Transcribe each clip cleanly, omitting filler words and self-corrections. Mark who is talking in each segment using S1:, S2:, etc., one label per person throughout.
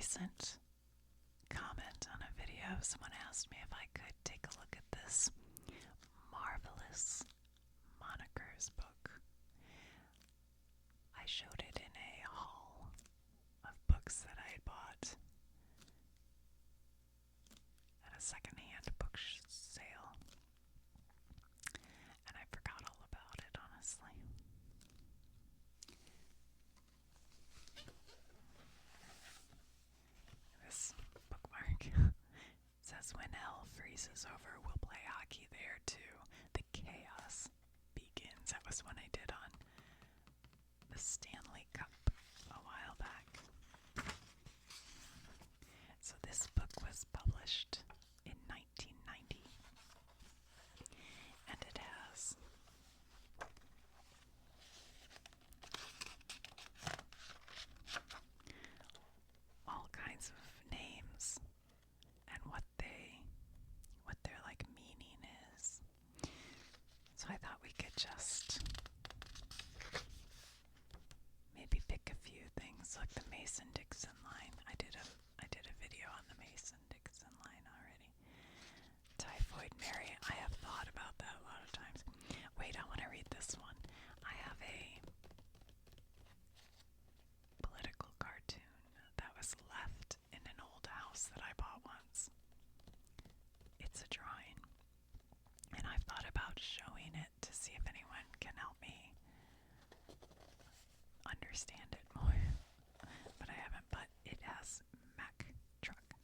S1: recent comment on a video. Someone asked me if I could take a look at this Marvelous Monikers book. I showed it in a haul of books that I had bought at a secondhand book sale, and I forgot all about it, honestly. This bookmark says, "When hell freezes over, we'll play hockey there too. The chaos begins." That was one I did on the Stanley Cup a while back. So this book was published in 1990, and it has all kinds of names and what their like meaning is. So I thought we could just maybe pick a few things, like the Mason-Dixon line. I did a video on the Mason-Dixon line already. Typhoid Mary. I have thought about that a lot of times. Wait, I want to read this one. I have a political cartoon that was left in an old house that I bought once. It's a drawing, and I've thought about showing it to see if anyone can help me understand it more, but I haven't. But it has Mack truck.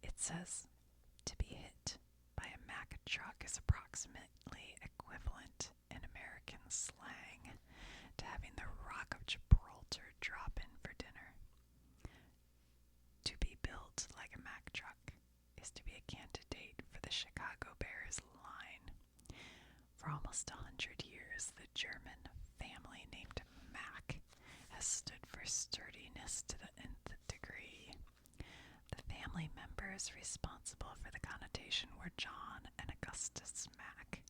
S1: It says, "To be hit by a Mack truck is approximately equivalent in American slang to having the Rock of Gibraltar drop in for dinner. To be built like a Mack truck is to be a candidate for the Chicago Bears line. For almost 100 years, the German family named Mack has stood for sturdiness to the nth degree. The family members responsible for the connotation were John and Augustus Mack,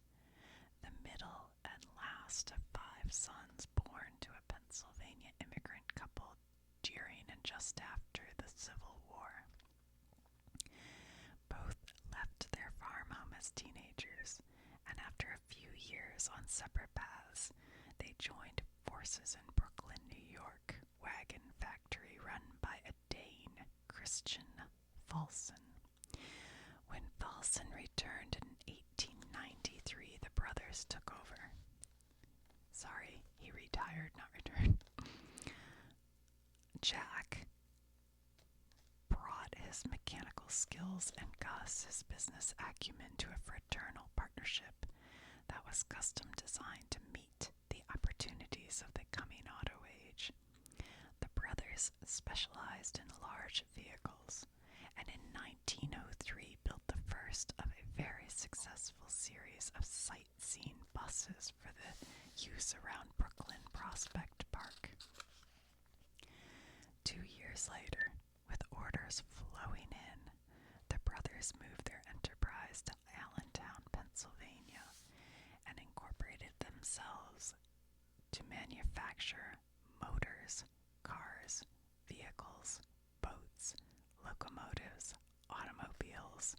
S1: the middle and last of 5 sons born to a Pennsylvania immigrant couple during and just after the Civil War. Both left their farm home as teenagers, and after a few years on separate paths, they joined forces in Brooklyn, New York, wagon factory run by a Dane, Christian Fulson. When Fulson returned in 1893, the brothers took over. Sorry, he retired, not returned. Jack brought his mechanical skills and Gus his business acumen to a fraternal partnership that was custom designed to meet the opportunities of the coming auto age. The brothers specialized in large vehicles, and in 1903 built the first of a very successful series of sightseeing buses for the use around Brooklyn Prospect Park. 2 years later, with orders flowing in, the brothers moved their enterprise to Allentown, Pennsylvania, and incorporated themselves to manufacture motors, cars, vehicles, boats, locomotives, automobiles,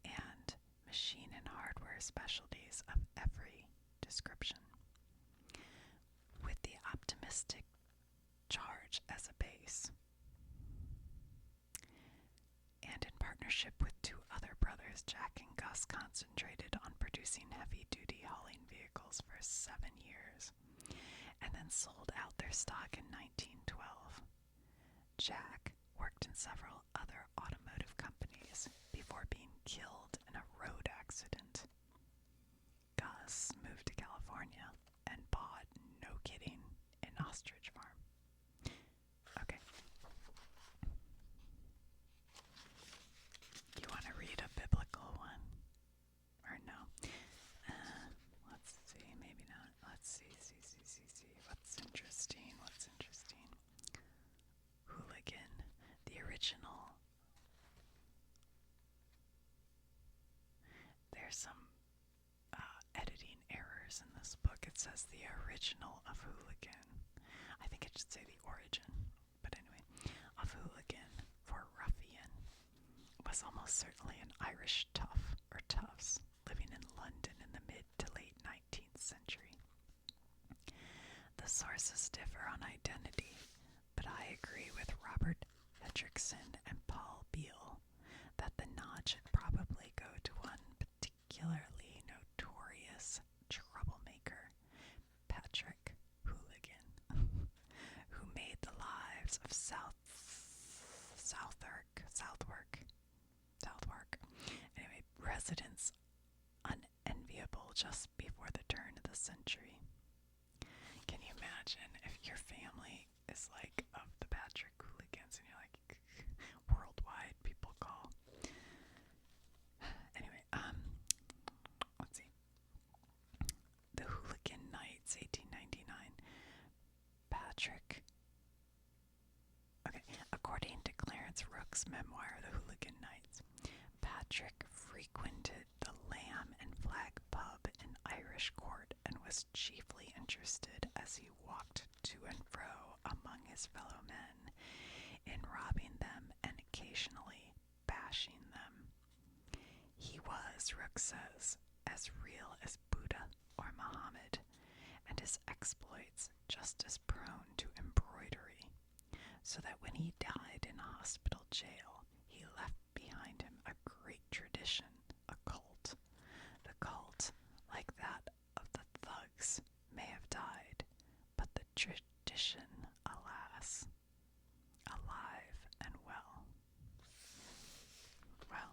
S1: and machine and hardware specialties of every description. With the optimistic charge as a base, and in partnership with 2 other brothers, Jack and Gus concentrated on producing heavy-duty hauling vehicles for 7 years, and then sold out their stock in 1912. Jack worked in several other automotive companies before being killed in a road accident. Gus moved to California and bought, no kidding, an ostrich farm. Okay. You want to read a biblical one? Or no? Let's see, maybe not. Let's see. What's interesting? Hooligan, the original. There's some editing errors in this book. It says the original of Hooligan. I think it should say the origin, but anyway, of Hooligan. was almost certainly an Irish tough or toughs living in London in the mid to late 19th century. The sources differ on identity, but I agree with Robert Hendrickson and Paul Beale that the nod should probably go to one particularly notorious troublemaker, Patrick Hooligan, who made the lives of Southwark, anyway, residents unenviable just before the turn of the century. Can you imagine if your family is like of the Patrick Hooligans and you're like, worldwide people call? Anyway, let's see. The Hooligan Knights, 1899. According to Clarence Rook's memoir, The Hooligan Knights, Patrick frequented the Lamb and Flag pub in Irish Court and was chiefly interested as he walked to and fro among his fellow men in robbing them and occasionally bashing them. He was, Rook says, as real as Buddha or Muhammad, and his exploits just as prone to embroidery, so that when he died in a hospital jail, he left behind him a great tradition, a cult. The cult, like that of the thugs, may have died, but the tradition, alas, alive and well. Well,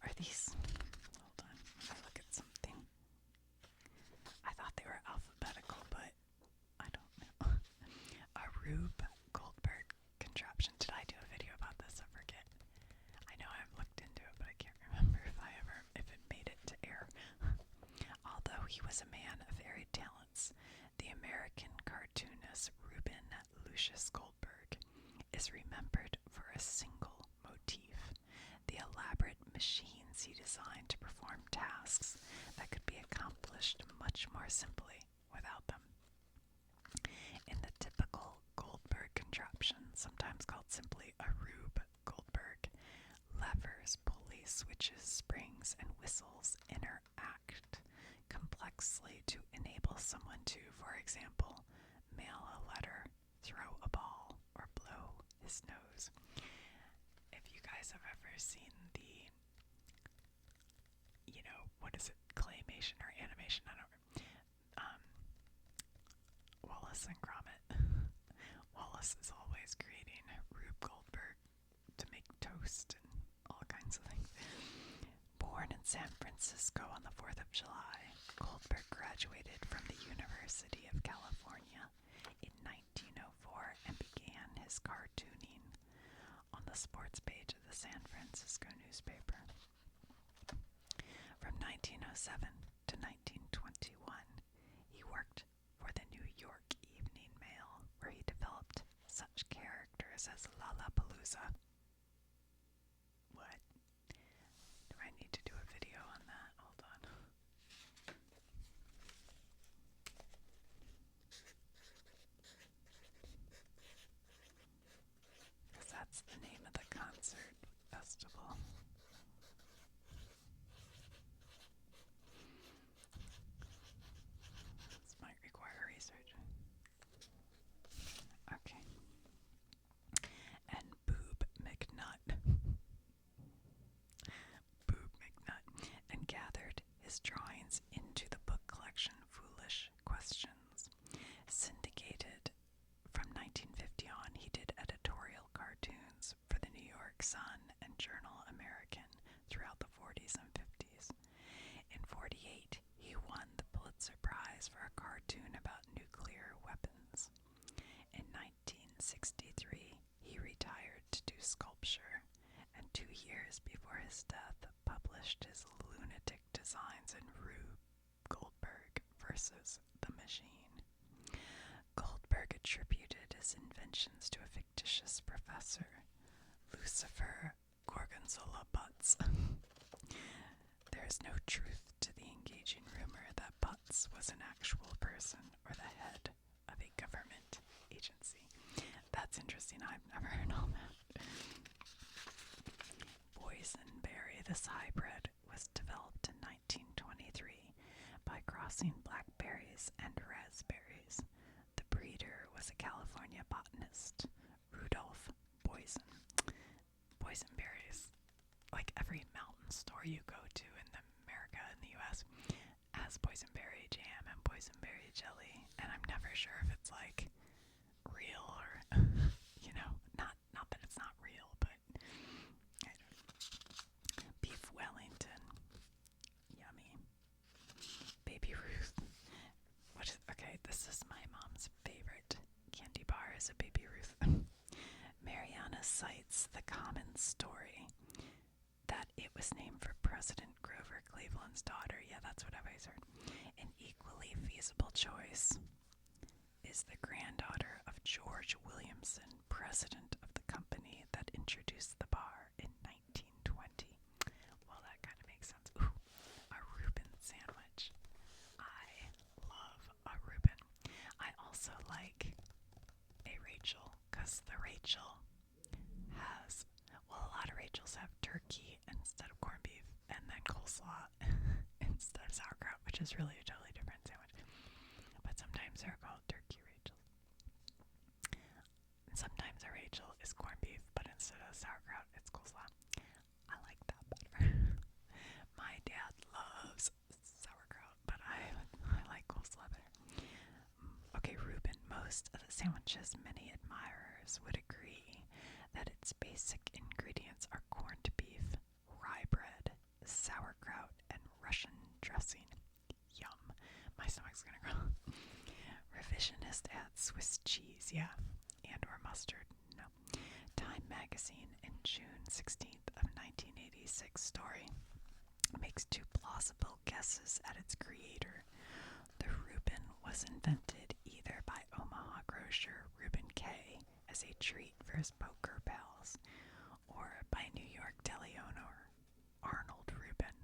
S1: are these, hold on, let me look at something. I thought they were alphabetical, but I don't know. A Rube Goldberg contraption. Did I do a video about this? I forget. I know I've looked into it, but I can't remember if it made it to air. Although he was a man of varied talents, the American cartoonist Reuben Lucius Goldberg is remembered for a single motif: the elaborate machines he designed to perform tasks that could be accomplished much more simply without them. In the typical Goldberg contraption, sometimes called simply a Rube Goldberg, levers, pulleys, switches, springs, and whistles interact complexly to enable someone to, for example, mail a letter, throw a ball, or blow his nose. If you guys have ever seen the, what is it, claymation or animation, I don't know, Wallace and Gromit. Wallace is always creating Rube Goldberg to make toast and all kinds of things. Born in San Francisco on the 4th of July, Goldberg graduated from the University of California in 1904 and began his cartooning on the sports page of the San Francisco newspaper. From 1907 to 1921, he worked for the New York Evening Mail, where he developed such characters as Lollapalooza. What? Do I need to do a video on that? Hold on. Because that's the name of the concert festival. This might require research. Okay. And Boob McNutt, and gathered his drawings into the book collection Foolish Questions. Syndicated from 1950 on, he did editorial cartoons for the New York Sun and Journal American throughout the 40s and 50s. In 48, he won the Pulitzer Prize for a cartoon about nuclear weapons. In 1963, he retired to do sculpture, and 2 years before his death, published his lunatic designs in Rube Goldberg versus the Machine. Goldberg attributed his inventions to a fictitious professor, Lucifer Gorgonzola Butts, there is no truth to the engaging rumor that Butts was an actual person or the head of a government agency. That's interesting. I've never heard all that. Boysenberry, this hybrid, was developed in 1923 by crossing blackberries and raspberries. The breeder was a California botanist, Rudolph Boysen. Boysenberries, like every mountain store you go to in America and the U.S., has boysenberry jam and boysenberry jelly, and I'm never sure if it's like real or, not that it's not real, but I don't know. Beef Wellington, yummy. Baby Ruth. Okay, this is my mom's favorite candy bar, is a Baby Ruth. Mariana cites the common story that it was named for President Grover Cleveland's daughter. Yeah, that's what I've always heard. An equally feasible choice is the granddaughter of George Williamson, president of the company that introduced the bar in 1920. Well, that kind of makes sense. Ooh, a Reuben sandwich. I love a Reuben. I also like a Rachel, because the Rachel has, well, a lot of Rachels have turkey instead of corned beef, and then coleslaw instead of sauerkraut, which is really a totally different sandwich. But sometimes they're called turkey Rachels. And sometimes a Rachel is corned beef, but instead of sauerkraut, it's coleslaw. I like that better. My dad loves sauerkraut, but I like coleslaw better. Okay, Reuben, most of the sandwiches many admirers would agree that its basic ingredients are corned beef, rye bread, sauerkraut, and Russian dressing. Yum. My stomach's gonna growl. Revisionist adds Swiss cheese, yeah, and or mustard, no. Time magazine in June 16th of 1986 story makes two plausible guesses at its creator. The Reuben was invented either by Omaha grocer Reuben K. as a treat for his poker pals, or by New York deli owner Arnold Reuben,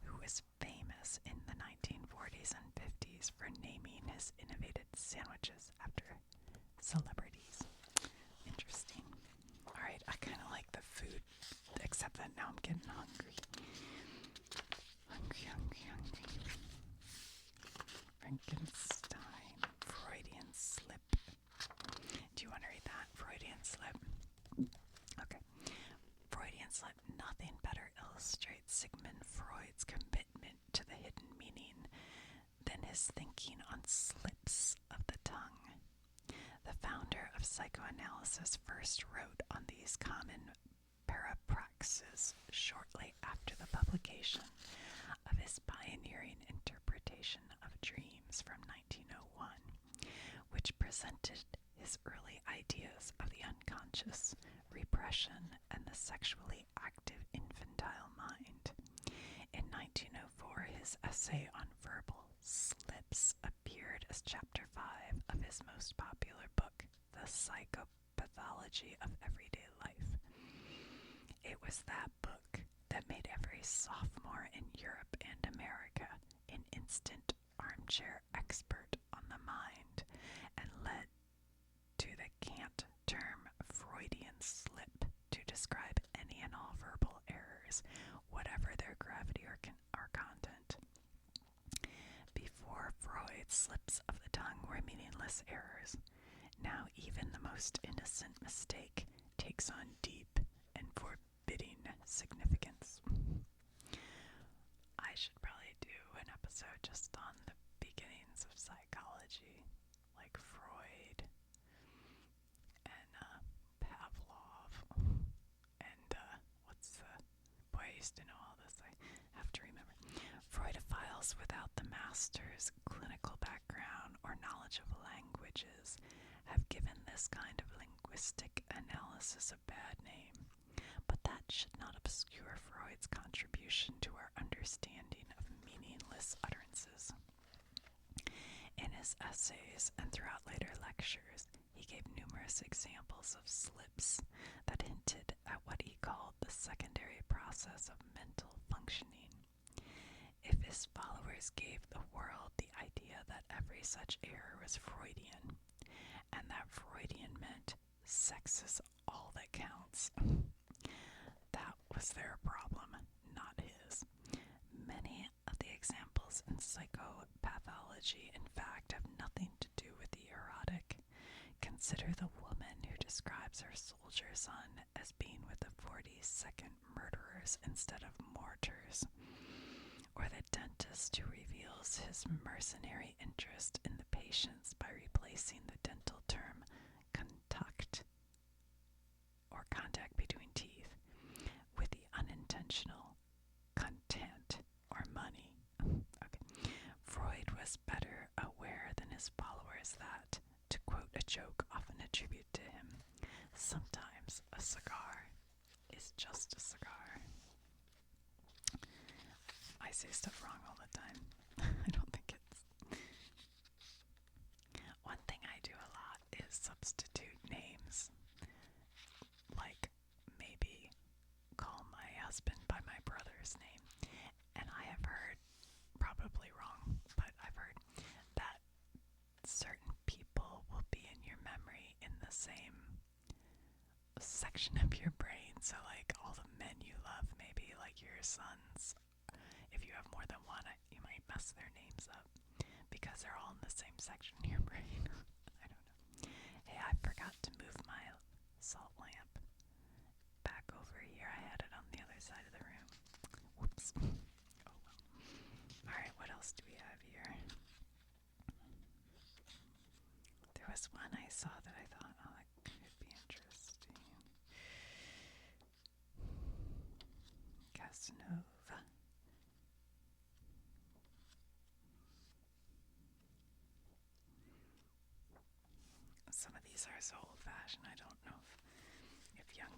S1: who was famous in the 1940s and 50s for naming his innovative sandwiches after celebrities. Interesting. Alright, I kind of like the food, except that now I'm getting hungry. Hungry. Frankenstein, Freudian slip. Do you want to read that? Freudian slip. Okay. Freudian slip, nothing better illustrates Sigmund Freud's commitment to the hidden meaning than his thinking on slips of the tongue. The founder of psychoanalysis first wrote on these common parapraxes shortly after the publication of his pioneering interpretation of dreams from 1901, which presented his early ideas of the unconscious, repression, and the sexually active infantile mind. In 1904, his essay on verbal slips appeared as chapter 5 of his most popular book, The Psychopathology of Everyday Life. It was that book that made every sophomore in Europe and America an instant armchair expert on the mind, and led to the cant term Freudian slip to describe any and all verbal errors, whatever their gravity or content. Before Freud, slips of the tongue were meaningless errors. Now even the most innocent mistake takes on deep and forbidding significance. I should probably do an episode just on the beginnings of psychology, like Freud and Pavlov and boy, I used to know all this, I have to remember. Freudophiles without the master's clinical background or knowledge of languages have given this kind of linguistic analysis a bad name, but that should not obscure Freud's contribution to our understanding of meaningless utterances. In his essays and throughout later lectures, he gave numerous examples of slips that hinted at what he called the secondary process of mental functioning. His followers gave the world the idea that every such error was Freudian, and that Freudian meant sex is all that counts. That was their problem, not his. Many of the examples in psychopathology, in fact, have nothing to do with the erotic. Consider the woman who describes her soldier son as being with the 42nd murderers instead of mortars, or the dentist who reveals his mercenary interest in the patients by replacing the dental term contact, or contact between teeth, with the unintentional content, or money. Okay. Freud was better aware than his followers that, to quote a joke often attributed to him, sometimes a cigar is just a cigar. I say stuff wrong all the time. I don't think it's... One thing I do a lot is substitute names. Like, maybe call my husband by my brother's name. And I have heard, probably wrong, but I've heard that certain people will be in your memory in the same section of your brain. So like all the men you love, maybe like your sons, if you have more than one, you might mess their names up because they're all in the same section of your brain. I don't know. Hey, I forgot to move my salt lamp back over here. I had it on the other side of the room. Whoops. Oh well. Alright, what else do we have here? There was one I saw that I thought, oh, that could be interesting. Casanova. Some of these are so old-fashioned, I don't know if young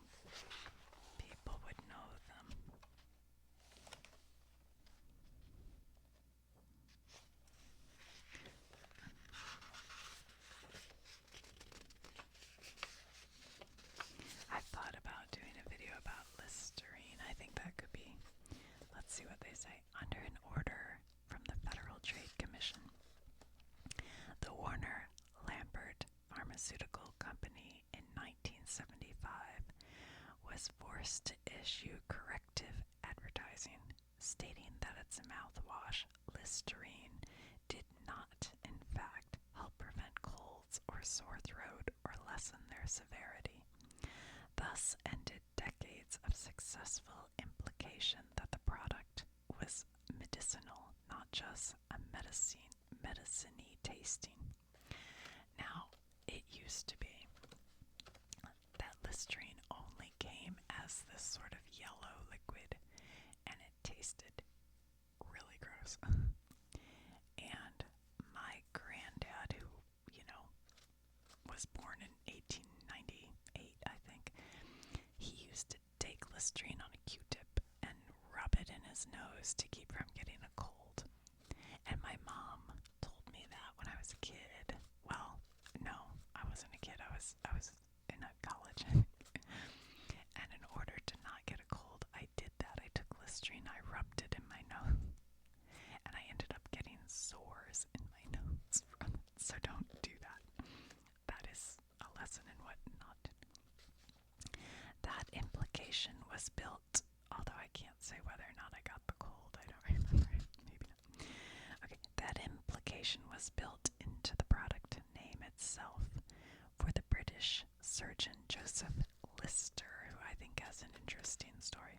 S1: people would know them. I thought about doing a video about Listerine. I think that could be, let's see what they say. Under an order from the Federal Trade Commission, the Warner Lambert Pharmaceutical Company in 1975 was forced to issue corrective advertising stating that its mouthwash, Listerine, did not, in fact, help prevent colds or sore throat or lessen their severity. Thus ended decades of successful implication that the product was medicinal, not just a medicine-y tasting. Now, it used to be that Listerine only came as this sort of yellow liquid, and it tasted really gross. And my granddad, who, was born in 1898, I think, he used to take Listerine on a Q-tip and rub it in his nose to keep from getting a cold. And my mom told me that when I was a kid. Well, no, I wasn't a kid. I was in a college. And in order to not get a cold, I did that. I took Listerine, I rubbed it in my nose, and I ended up getting sores in my nose from it. So don't do that. That is a lesson in what not to do. That implication was built, although I can't say whether or not I got the cold. I don't remember. Maybe not. Okay, that implication was built into the product name itself. For the British surgeon Joseph Lister, who I think has an interesting story,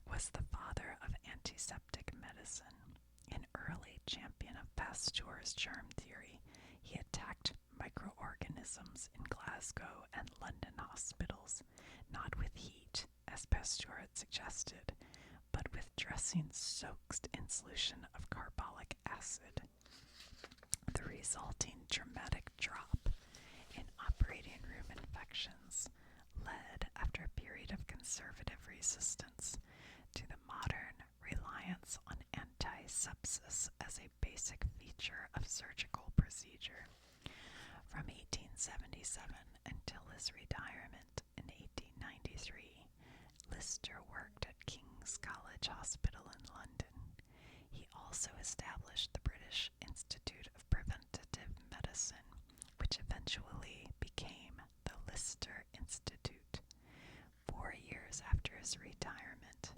S1: was the father of antiseptic medicine. An early champion of Pasteur's germ theory, he attacked microorganisms in Glasgow and London hospitals, not with heat, as Pasteur had suggested, but with dressing soaked in solution of carbolic acid. The resulting dramatic drop in operating room infections led, after a period of conservative resistance, to the modern reliance on antisepsis as a basic feature of surgical procedure. From 1877 until his retirement in 1893, Lister worked at King's College Hospital in London. He also established the British Institute of Preventative Medicine, which eventually became the Lister Institute. 4 years after his retirement,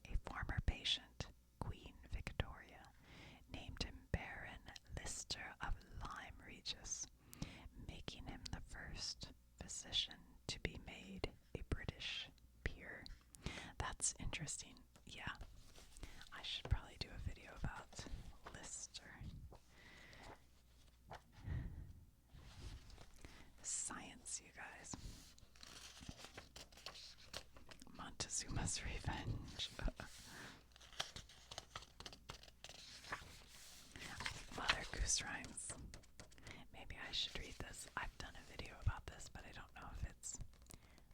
S1: a former patient, Queen Victoria, named him Baron Lister of Lyme Regis, making him the first physician to be made a British peer. That's interesting. Yeah, I should probably do a video about Lister. Science, you guys. Montezuma's Revenge. Mother Goose Rhymes. Maybe I should read this. I've done a video about this, but I don't know if it's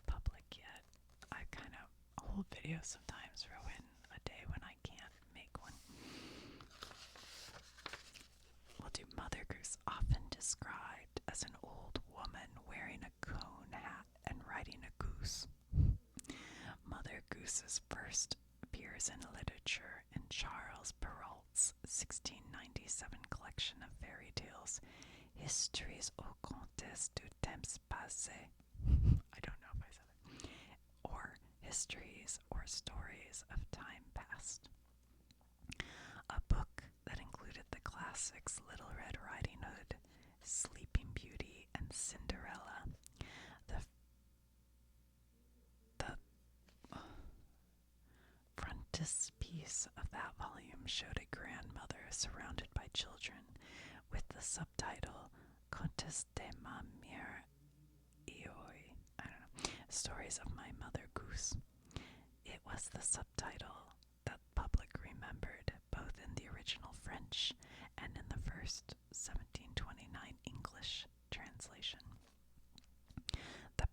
S1: public yet. I kind of hold videos sometimes for a day when I can't make one. We'll do Mother Goose, often described as an old woman wearing a cone hat and riding a goose. Mother Goose's first appears in literature in Charles Perrault's 1697 collection of fairy tales, Histories ou Contes du Temps Passé. I don't know if I said it. Or Histories or Stories of Time Past. A book that included the classics Little Red Riding Hood, Sleeping Beauty, and Cinderella. The frontispiece of that volume showed a grandmother surrounded by children with the subtitle Contes de ma mère Ioi. I don't know. Stories of My Mother Goose. It was the subtitle that public remembered both in the original French and in the first 1729 English translation. The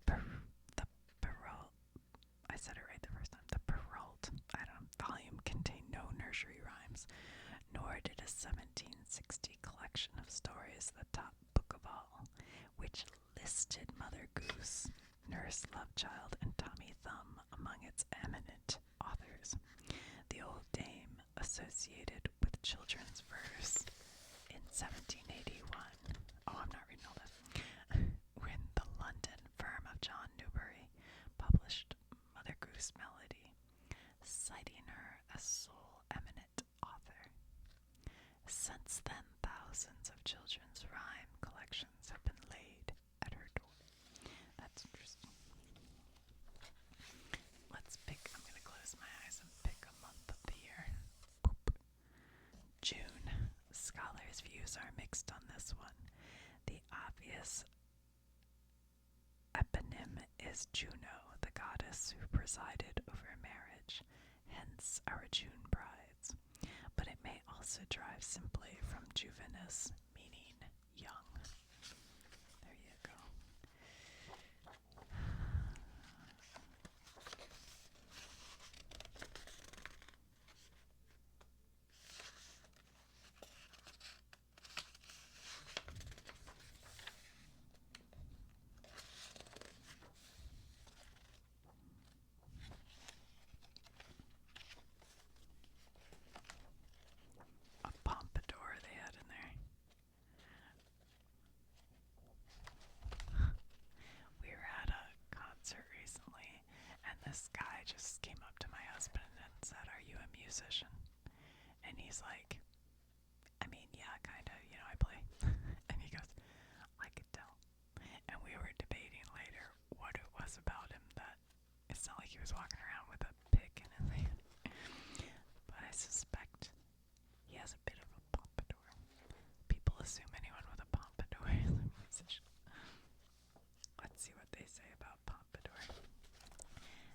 S1: Perrault, I said it right the first time, the Perrault, volume contained no nursery rhymes, nor did a 1760 collection of stories, the top book of all, which listed Mother Goose, Nurse Lovechild, and Tommy Thumb among its eminent authors. The old dame associated with children's verse in 1781. Oh, I'm not reading all this. When the London firm of John Newbery published Mother Goose Melody, citing her as sole eminent author. Since then, thousands of children's rhyme collections have been laid at her door. That's interesting. I'm going to close my eyes and pick a month of the year. Boop. June. Scholars' views are mixed on this one. The obvious eponym is Juno, the goddess who presided over marriage, hence our June brides. But it may also derive simply from juvenis, meaning young. There you go. A pompadour they had in there. We were at a concert recently, and this guy just came up to my husband and said, "Are you a musician?" And he's like, "I mean, yeah, kind of, I play." And he goes, "I could tell." And we were debating later what it was about him that it's not like he was walking around with a pick in his hand. But I suspect he has a bit of a pompadour. People assume anyone with a pompadour is a musician. Let's see what they say about pompadour.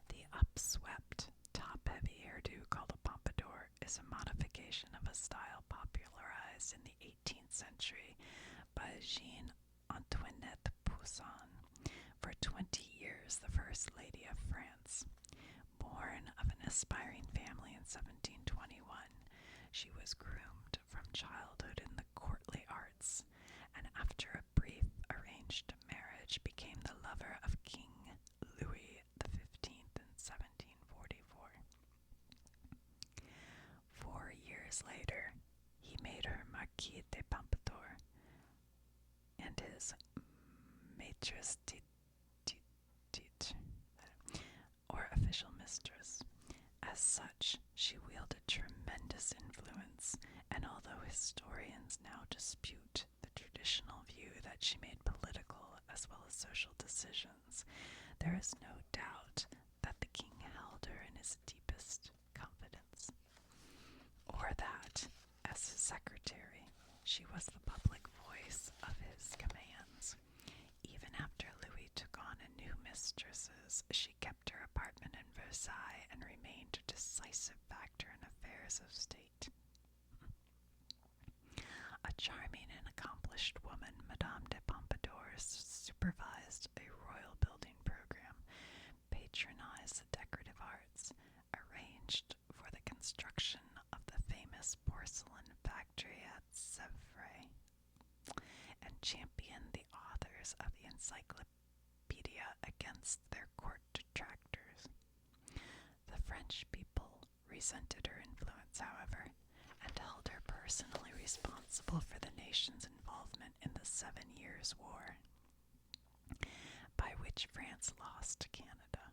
S1: The upswept, top-heavy hairdo called a pompadour is a modification of a style popularized in the 18th century by Jean-Antoinette Poussin, for 20 years the First Lady of France. Born of an aspiring family in 1721, she was groomed from childhood in the courtly arts, and after a brief arranged marriage became the lover of King Louis XV in 1744. 4 years later, later Marquis de Pompadour, and his maîtresse titre, or official mistress. As such, she wielded tremendous influence, and although historians now dispute the traditional view that she made political as well as social decisions, there is no doubt that the king held her in his deepest confidence, or that, as his secretary, she was the public voice of his commands. Even after Louis took on new mistresses, she kept her apartment in Versailles and remained a decisive factor in affairs of state. A charming and accomplished woman, Madame de Pompadour supervised a royal building program, patronized the decorative arts, arranged for the construction of the famous porcelain factory at Sèvres, and championed the authors of the encyclopedia against their court detractors. The French people resented her influence, however, and held her personally responsible for the nation's involvement in the 7 Years' War, by which France lost to Canada.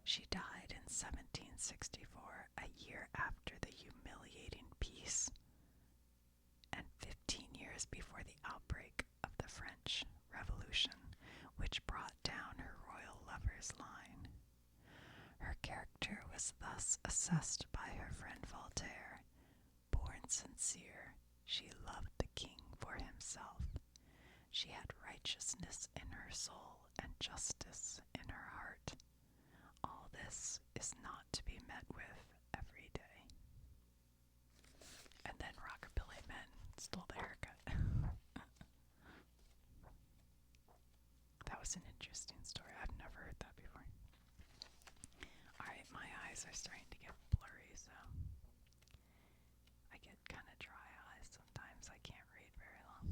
S1: She died in 1764, a year after the humiliating peace, and 15 years before the outbreak of the French Revolution, which brought down her royal lover's line. Her character was thus assessed by her friend Voltaire. Born sincere, she loved the king for himself. She had righteousness in her soul and justice in her heart. All this is not to be met with every day. And then rockabilly men stole the haircut. That was an interesting story. I've never heard that before. Alright, my eyes are starting to get blurry, so I get kind of dry eyes sometimes. I can't read very long.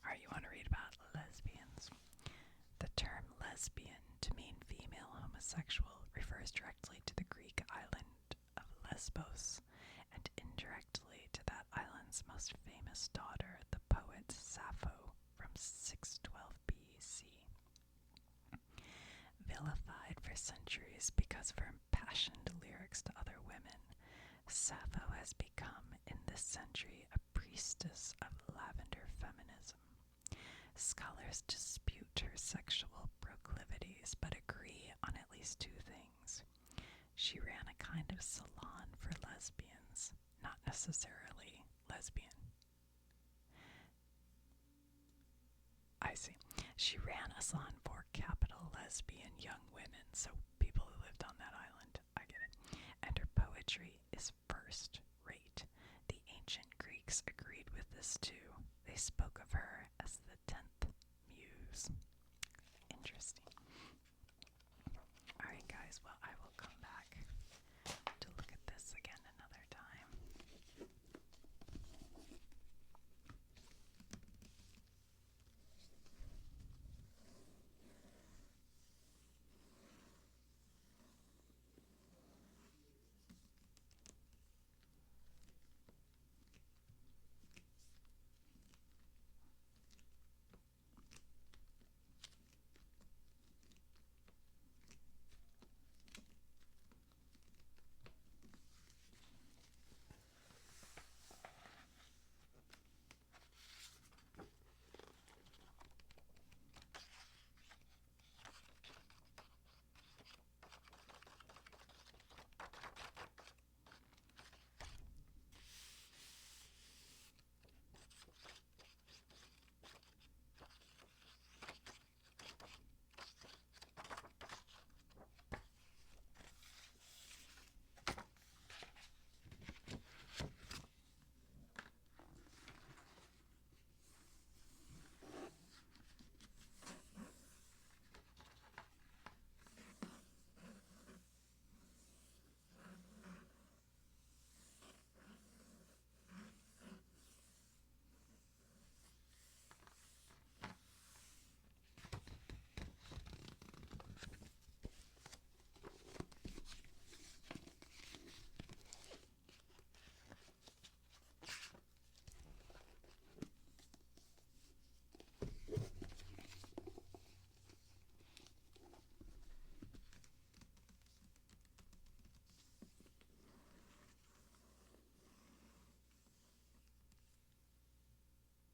S1: Alright, you want to read about lesbians? The term lesbian, to mean female homosexual, refers directly to the Greek island of Lesbos, and indirectly to that island's most famous daughter, the poet Sappho, from 612 BC. Vilified for centuries because of her impassioned lyrics to other women, Sappho has become, in this century, a priestess of lavender feminism. Scholars dispute her sexual proclivities, but agree on at least 2 things. She ran a kind of salon for lesbians, not necessarily lesbian. I see. She ran a salon for capital lesbian young women, so people who lived on that island. I get it. And her poetry is first rate. The ancient Greeks agreed with this too. They spoke of her as the 10th muse.